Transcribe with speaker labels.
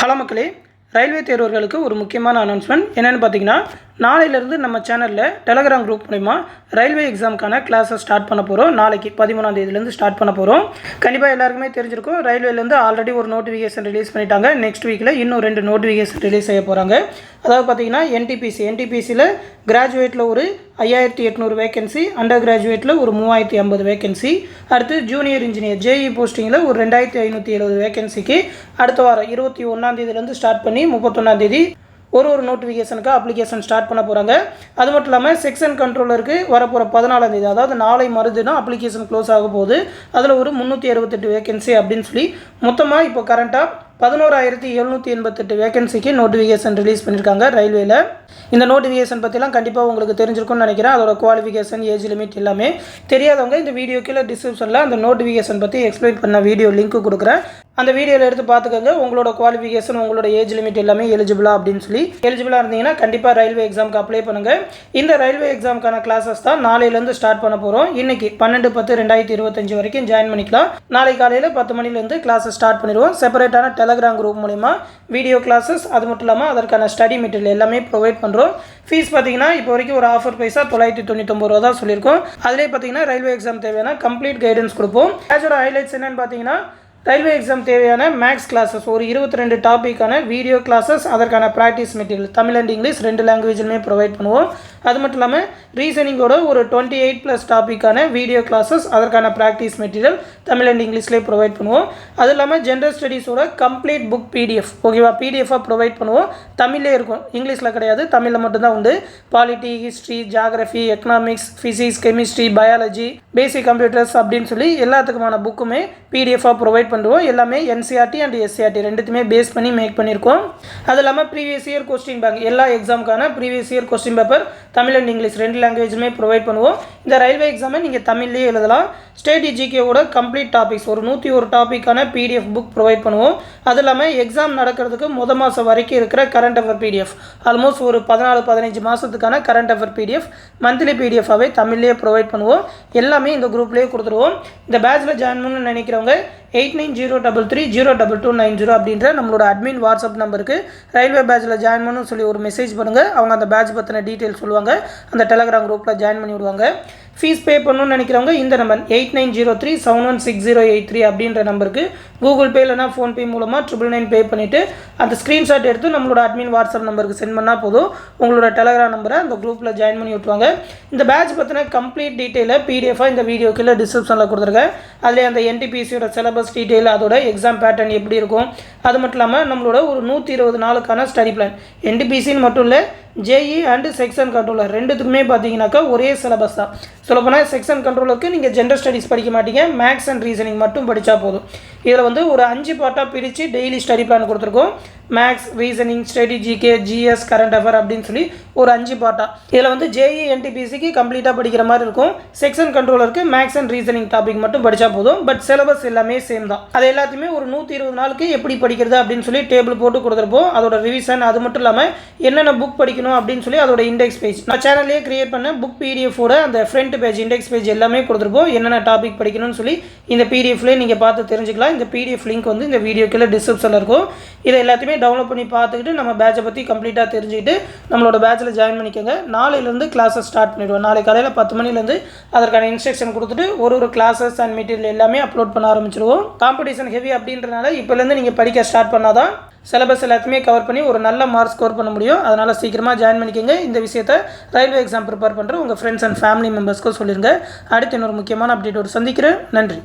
Speaker 1: Hello மக்களே, railway தேர்வர்களுக்கு ஒரு முக்கியமான அனௌன்ஸ்மெண்ட் என்னென்னு பார்த்தீங்கன்னா, நாளையிலேருந்து நம்ம சேனலில் டெலகிராம் குரூப் மூலிமா ரயில்வே எக்ஸாமுக்கான கிளாஸை ஸ்டார்ட் பண்ண போகிறோம். நாளைக்கு 13ஆம் தேதியிலேருந்து ஸ்டார்ட் பண்ண போகிறோம். கண்டிப்பாக எல்லாருக்குமே தெரிஞ்சிருக்கும், ரயில்வேலேருந்து ஆல்ரெடி ஒரு நோட்டிஃபிகேஷன் ரிலீஸ் பண்ணிட்டாங்க. நெக்ஸ்ட் வீக்கில் இன்னும் 2 நோட்டிஃபிகேஷன் ரிலீஸ் செய்ய போகிறாங்க. அதாவது பார்த்தீங்கன்னா என்டிபிசியில் கிராஜுவேட்டில் ஒரு 5800 வேகன்சி, அண்டர் கிராஜுவேட்டில் ஒரு 3050 வேகன்சி, அடுத்து ஜூனியர் இன்ஜினியர் ஜேஇ போஸ்டிங்கில் ஒரு 2570 வேகன்சிக்கு அடுத்த வாரம் 21ஆம் தேதியிலேருந்து ஸ்டார்ட் பண்ணி 31ஆம் தேதி ஒரு நோட்டிஃபிகேஷனுக்கு அப்ளிகேஷன் ஸ்டார்ட் பண்ண போகிறாங்க. அது மட்டும் இல்லாமல் செக்ஷன் கண்ட்ரோலருக்கு வரப்போகிற 14ஆம் தேதி, அதாவது நாளை மறுதினம் அப்ளிகேஷன் க்ளோஸ் ஆக போகுது. அதில் ஒரு 368 வேகன்சி அப்படின்னு சொல்லி மொத்தமாக இப்போ கரண்ட்டாக 11,788 வேகன்சிக்கு நோட்டிஃபிகேஷன் ரிலீஸ் பண்ணியிருக்காங்க ரயில்வேல. இந்த நோட்டிஃபிகேஷன் பற்றிலாம் கண்டிப்பாக உங்களுக்கு தெரிஞ்சிருக்கும்னு நினைக்கிறேன். அதோட குவாலிஃபிகேஷன், ஏஜ் லிமிட் எல்லாமே. தெரியாதவங்க இந்த வீடியோ கீழே டிஸ்கிரிப்ஷனில் அந்த நோட்டிஃபிகேஷன் பற்றி எக்ஸ்பிளைன் பண்ண வீடியோ லிங்க் கொடுக்குறேன். அந்த வீடியோவில் எடுத்து பார்த்துக்கோங்க. உங்களோட குவாலிஃபிகேஷன், உங்களோட ஏஜ் லிமிட் எல்லாமே எலிஜிபிளா அப்படின்னு சொல்லி. எலிஜிபிளாக இருந்தீங்கன்னா கண்டிப்பாக ரயில்வே எக்ஸாமுக்கு அப்ளை பண்ணுங்கள். இந்த ரயில்வே எக்ஸாமுக்கான கிளாஸஸ் தான் நாளையிலேருந்து ஸ்டார்ட் பண்ண போகிறோம். இன்றைக்கி 12/10/2025 வரைக்கும் ஜாயின் பண்ணிக்கலாம். நாளை காலையில் 10 மணிலேருந்து கிளாஸஸ் ஸ்டார்ட் பண்ணிடுவோம். செப்பரேட்டான டெலகிராம் குரூப் மூலிமா வீடியோ கிளாஸஸ், அது மட்டும் இல்லாமல் அதற்கான ஸ்டடி மெட்டீரியல் எல்லாமே ப்ரொவைட் பண்ணுறோம். ஃபீஸ் பார்த்தீங்கன்னா இப்போ வரைக்கும் ஒரு ஆஃபர் பைசா 999 ரூபா தான் சொல்லியிருக்கோம். அதிலே பார்த்தீங்கன்னா ரயில்வே எக்ஸாம் தேவையான கம்ப்ளீட் கைடன்ஸ் கொடுப்போம். பேட்சோட ஹைலைட்ஸ் என்னென்னு பார்த்தீங்கன்னா, ரயில்வே எக்ஸாம் தேவையான மேக்ஸ் கிளாஸஸ் ஒரு 22 டாப்பிக்கான வீடியோ கிளாஸஸ், அதற்கான practice material Tamil and English 2 லாங்குவேஜ்லுமே ப்ரொவைட் பண்ணுவோம். அது மட்டும் இல்லாமல் ரீசனிங்கோட ஒரு 28+ டாப்பிக்கான வீடியோ கிளாஸஸ், அதற்கான ப்ராக்டிஸ் மெட்டீரியல் தமிழ் அண்ட் இங்கிலீஷ்லேயே ப்ரொவைட் பண்ணுவோம். அது இல்லாமல் ஜென்ரல் ஸ்டடீஸோட கம்ப்ளீட் புக் பிடிஎஃப், ஓகேவா, பிடிஎஃபாக ப்ரொவைட் பண்ணுவோம். தமிழ்லே இருக்கும், இங்கிலீஷில் கிடையாது, தமிழில் மட்டும்தான் உண்டு. Polity, history, geography, economics, physics, chemistry, biology, basic computers அப்படின்னு சொல்லி எல்லாத்துக்குமான புக்குமே பிடிஎஃபாக ப்ரொவைட் பண்ணுவோம். எல்லாமே என்சிஆர்டி அண்ட் எஸ்சிஆர்டி ரெண்டுத்துமே பேஸ் பண்ணி மேக் பண்ணியிருக்கோம். அது இல்லாமல் ப்ரீவியஸ் இயர் கொஸ்டின் பேங்க், எல்லா எக்ஸாமுக்கான previous year question paper Tamil and English 2 லாங்குவேஜுமே ப்ரொவைட் பண்ணுவோம். இந்த ரயில்வே எக்ஸாமை நீங்கள் தமிழ்லேயே எழுதலாம். ஸ்டேட் ஜிகேவோட கம்ப்ளீட் டாபிக்ஸ் ஒரு 101 டாப்பிக்கான பிடிஎஃப் புக் ப்ரொவைட் பண்ணுவோம். அது இல்லாமல் எக்ஸாம் நடக்கிறதுக்கு மாதம் வரைக்கும் இருக்கிற கரண்ட் அஃபேர் பிடிஎஃப், ஆல்மோஸ்ட் ஒரு 14-15 மாதத்துக்கான கரண்ட் அஃபேர் பிடிஎஃப் மந்த்லி பிடிஎஃபாகவே தமிழ்லேயே ப்ரொவைட் பண்ணுவோம். எல்லாமே இந்த குரூப்லேயே கொடுத்துருவோம். இந்த பேட்சில் ஜாயின் பண்ணணும்னு நினைக்கிறவங்க 8903302290 அப்படின்ற நம்மளோட அட்மின் வாட்ஸ்அப் நம்பருக்கு ரயில்வே பேட்சில் ஜாயின் பண்ணணும்னு சொல்லி ஒரு மெசேஜ் பண்ணுங்கள். அவங்க அந்த பேட்ச் பற்றின டீட்டெயில் சொல்லுவாங்க. அந்த டெலகிராம் குரூப்பில் ஜாயின் பண்ணி விடுவாங்க. ஃபீஸ் பே பண்ணணும்னு நினைக்கிறவங்க இந்த நம்பர் 8903716083 அப்படின்ற நம்பருக்கு கூகுள் பே இல்லைனா ஃபோன்பே மூலமாக 999 பே பண்ணிவிட்டு அந்த ஸ்க்ரீன்ஷாட் எடுத்து நம்மளோட அட்மின் வாட்ஸ்அப் நம்பருக்கு சென்ட் பண்ணால் போதும். உங்களோட டெலகிராம் நம்பரை அந்த குரூப்பில் ஜாயின் பண்ணி விட்டுவாங்க. இந்த பேட்ச் பற்றின கம்ப்ளீட் டீட்டெயிலை பிடிஎஃபாக இந்த வீடியோ கீழே டிஸ்கிரிப்ஷனில் கொடுத்துருக்கேன். அதிலே அந்த என்டிபிசியோட சிலபஸ் டீட்டெயில், அதோட எக்ஸாம் பேட்டர்ன் எப்படி இருக்கும், அது மட்டும் இல்லாமல் நம்மளோட ஒரு 120 நாளுக்கான ஸ்டடி பிளான், என்டிபிசின்னு மட்டும் இல்லை, ஜேஇ அண்ட் செக்ஷன் கண்ட்ரோலர் ரெண்டுத்துக்குமே பார்த்தீங்கன்னாக்கா ஒரே சிலபஸ் தான். சொல்லப்போனால் செக்ஷன் கண்ட்ரோலருக்கு நீங்கள் ஜென்ரல் ஸ்டடீஸ் படிக்க மாட்டீங்க, மேக்ஸ் அண்ட் ரீசனிங் மட்டும் படித்தா போதும். இதில் வந்து ஒரு 5 பார்ட்டாக பிரித்து டெய்லி ஸ்டடி பிளான் கொடுத்துருக்கோம். Maths, reasoning, study GK, GS, current affair அப்படின்னு சொல்லி ஒரு 5 பார்ட்டாக. இதில் வந்து ஜேஇ என்டிபிசிக்கு கம்ப்ளீட்டாக படிக்கிற மாதிரி இருக்கும். செக்ஷன் கண்ட்ரோலருக்கு மேக்ஸ் அண்ட் ரீசனிங் டாபிக் மட்டும் படித்தா போதும். பட் சிலபஸ் எல்லாமே சேம் தான். அது எல்லாத்தையுமே ஒரு 120 நாளுக்கு எப்படி படிக்கிறது அப்படின்னு சொல்லி டேபிள் போட்டு கொடுத்துருப்போம். அதோட ரிவிஷன், அது மட்டும் இல்லாமல் என்னென்ன புக் படிக்கணும் அப்படின்னு சொல்லி அதோட இண்டெக்ஸ் பேஜ், நான் சேனல்லேயே கிரியேட் பண்ண புக் பிடிஎஃபோட அந்த ஃப்ரண்ட் பேஜ், இண்டெக்ஸ் பேஜ் எல்லாமே கொடுத்துருப்போம். என்னென்ன டாபிக் படிக்கணும்னு சொல்லி இந்த பிடிஎஃப்லேயே நீங்கள் பார்த்து தெரிஞ்சுக்கலாம். இந்த பிடிஎஃப் லிங்க் வந்து இந்த வீடியோ கீழே டிஸ்கிரிப்ஷனில் இருக்கும். இதை எல்லாத்தையுமே டவுன்லோட் பண்ணி பார்த்துக்கிட்டு நம்ம பேட்சை பற்றி கம்ப்ளீட்டாக தெரிஞ்சுக்கிட்டு நம்மளோட பேட்சில் ஜாயின் பண்ணிக்கோங்க. நாளையிலேருந்து கிளாஸஸ் ஸ்டார்ட் பண்ணிவிடுவோம். நாளை காலையில் 10 மணிலேருந்து அதற்கான இன்ஸ்ட்ரக்ஷன் கொடுத்துட்டு ஒரு கிளாஸஸ் அண்ட் மெட்டீரியல் எல்லாமே அப்லோட் பண்ண ஆரம்பிச்சிடுவோம். காம்படிஷன் ஹெவி அப்படின்றனால இப்போலேருந்து நீங்கள் படிக்க ஸ்டார்ட் பண்ணாதான் சிலபஸ் எல்லாத்தையுமே கவர் பண்ணி ஒரு நல்ல மார்க் ஸ்கோர் பண்ண முடியும். அதனால் சீக்கிரமாக ஜாயின் பண்ணிக்கோங்க. இந்த விஷயத்தை ரயில்வே எக்ஸாம் ப்ரிப்பேர் பண்ணுற உங்கள் ஃப்ரெண்ட்ஸ் அண்ட் ஃபேமிலி மெம்பர்ஸ்க்கும் சொல்லிடுங்க. அடுத்து இன்னொரு முக்கியமான அப்டேட்டோடு சந்திக்கிறேன். நன்றி.